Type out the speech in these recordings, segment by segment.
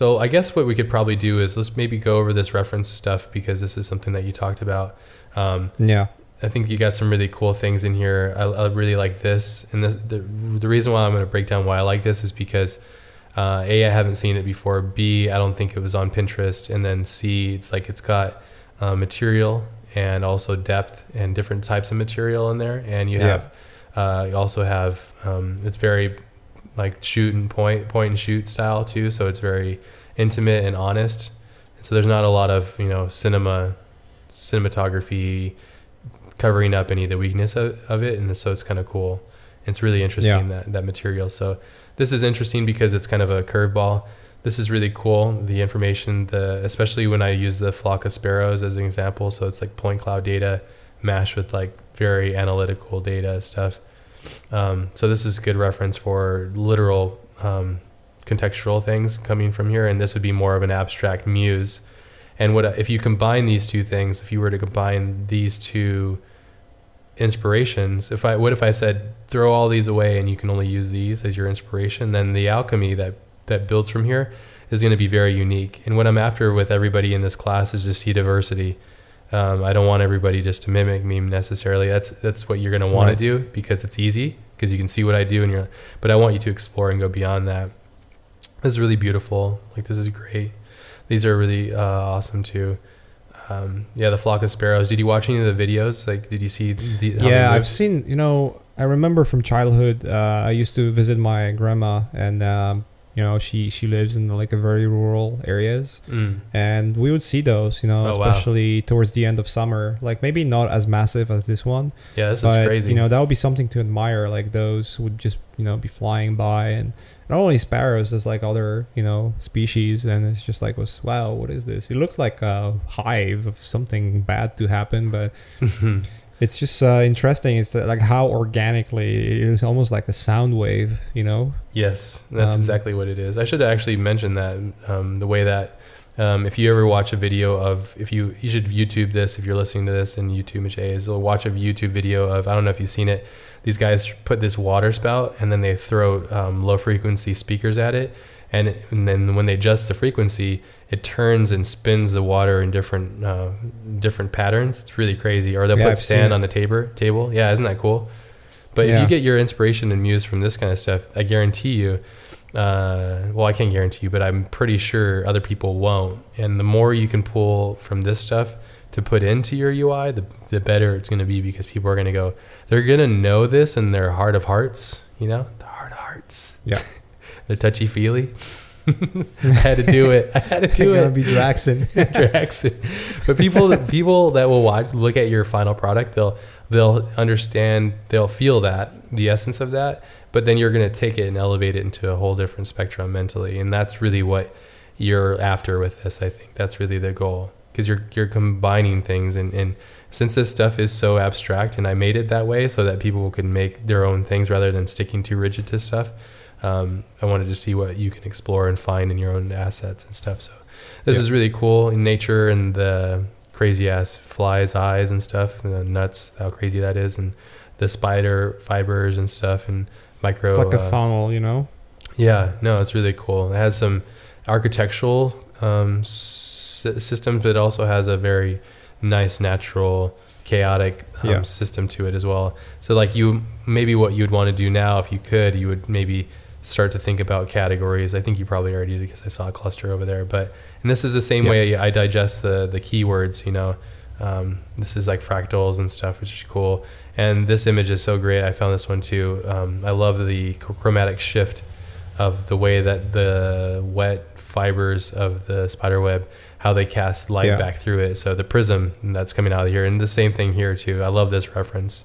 So I guess what we could probably do is let's maybe go over this reference stuff, because this is something that you talked about. I think you got some really cool things in here. I really like this. And the reason why I'm going to break down why I like this is because A, I haven't seen it before. B, I don't think it was on Pinterest. And then C, it's like it's got material and also depth and different types of material in there. And you also have, it's very like shoot and point and shoot style too. So it's very intimate and honest. And so there's not a lot of, cinematography covering up any of the weakness of it. And so it's kind of cool. It's really interesting, that material. So this is interesting because it's kind of a curveball. This is really cool. The information, especially when I use the flock of sparrows as an example. So it's like point cloud data mashed with like very analytical data stuff. So this is good reference for literal contextual things coming from here, and this would be more of an abstract muse. And if you combine these two things, if you were to combine these two inspirations, what if I said throw all these away and you can only use these as your inspiration, then the alchemy that builds from here is going to be very unique. And what I'm after with everybody in this class is to see diversity. I don't want everybody just to mimic me necessarily. That's what you're going to want to do, because it's easy, because you can see what I do, but I want you to explore and go beyond that. This is really beautiful. Like, this is great. These are really awesome too. The flock of sparrows. Did you watch any of the videos? Like, did you see I've seen, I remember from childhood, I used to visit my grandma, and she lives in like a very rural areas, and we would see those, especially towards the end of summer, like maybe not as massive as this one. Yeah, this is crazy. That would be something to admire. Like, those would just, be flying by, and not only sparrows, there's like other, species, and it's just like, wow, what is this? It looks like a hive of something bad to happen, but it's just interesting. It's like how organically it's almost like a sound wave, Yes, that's exactly what it is. I should actually mention that the way that if you ever watch a video of, you should YouTube this if you're listening to this, and YouTube Maciej is, watch a YouTube video of, I don't know if you've seen it, these guys put this water spout and then they throw low frequency speakers at it, and then when they adjust the frequency, it turns and spins the water in different patterns. It's really crazy. Or they'll put sand on the table. Yeah, isn't that cool? But if you get your inspiration and muse from this kind of stuff, I guarantee you, I can't guarantee you, but I'm pretty sure other people won't. And the more you can pull from this stuff to put into your UI, the better it's going to be, because people are going to they're going to know this in their heart of hearts, the heart of hearts. Yeah. The touchy-feely. I had to do it. It's gonna be Draxon. But people that will look at your final product, they'll understand, they'll feel the essence of that, but then you're going to take it and elevate it into a whole different spectrum mentally. And that's really what you're after with this. I think that's really the goal, because you're combining things. And since this stuff is so abstract, and I made it that way so that people can make their own things rather than sticking too rigid to stuff, I wanted to see what you can explore and find in your own assets and stuff. So this is really cool in nature, and the crazy ass flies eyes and stuff, and the nuts, how crazy that is, and the spider fibers and stuff, and micro. It's like a funnel, Yeah, no, it's really cool. It has some architectural systems, but it also has a very nice, natural, chaotic system to it as well. So like what you'd want to do now, if you could, you would maybe start to think about categories. I think you probably already did, because I saw a cluster over there. And this is the same way I digest the keywords, this is like fractals and stuff, which is cool. And this image is so great. I found this one too. I love the chromatic shift of the way that the wet fibers of the spider web, how they cast light back through it. So the prism that's coming out of here, and the same thing here too. I love this reference.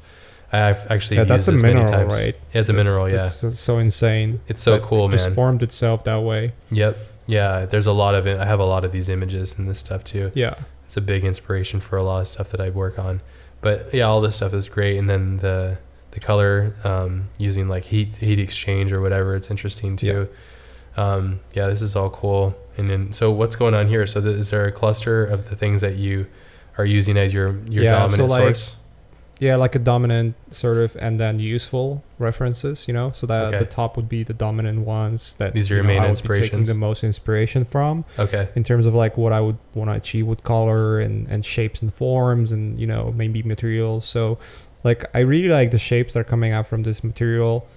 I've actually used this many times. Right? It's a mineral, It's so insane. It's so cool, man. It just formed itself that way. Yep. Yeah, there's a lot of it. I have a lot of these images and this stuff too. Yeah. It's a big inspiration for a lot of stuff that I work on. But yeah, all this stuff is great. And then the color, using like heat exchange or whatever, it's interesting too. This is all cool. And then, so what's going on here? So is there a cluster of the things that you are using as your dominant source? Yeah, like a dominant sort of, and then useful references, so that Okay. the top would be the dominant ones that These are your main I would be taking inspirations. the most inspiration from Okay. in terms of like what I would want to achieve with color and shapes and forms and maybe materials. So like I really like the shapes that are coming out from this material,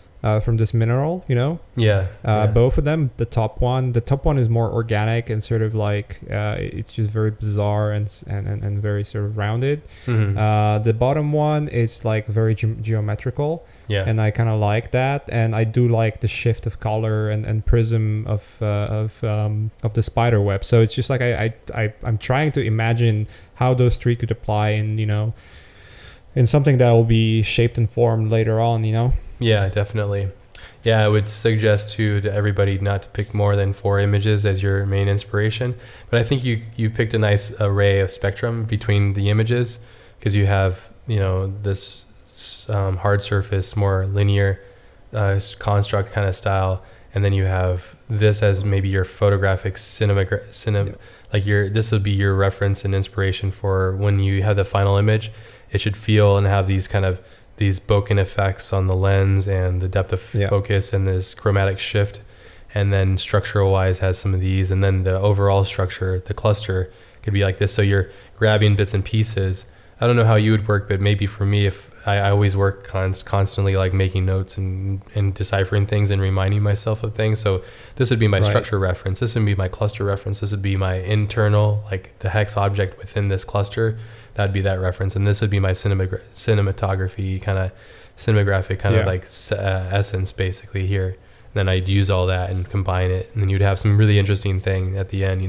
from this mineral, Yeah. Yeah. both of them. The top one is more organic and sort of like it's just very bizarre and very sort of rounded. Mhm. The bottom one is like very geometrical, Yeah. and I kind of like that. And I do like the shift of color and prism of the spider web. So it's just like I'm trying to imagine how those three could apply in something that will be shaped and formed later on. Yeah, definitely. Yeah, I would suggest to everybody not to pick more than 4 images as your main inspiration. But I think you picked a nice array of spectrum between the images, because you have this hard surface, more linear construct kind of style, and then you have this as maybe your photographic like this would be your reference and inspiration for when you have the final image. It should feel and have these bokeh effects on the lens and the depth of focus and this chromatic shift. And then structural wise has some of these, and then the overall structure, the cluster could be like this. So you're grabbing bits and pieces. I don't know how you would work, but maybe for me, if I always work constantly like making notes and deciphering things and reminding myself of things. So this would be my structure reference. This would be my cluster reference. This would be my internal, like the hex object within this cluster. That'd be that reference. And this would be my cinematography cinematographic like essence basically here. And then I'd use all that and combine it, and then you'd have some really interesting thing at the end,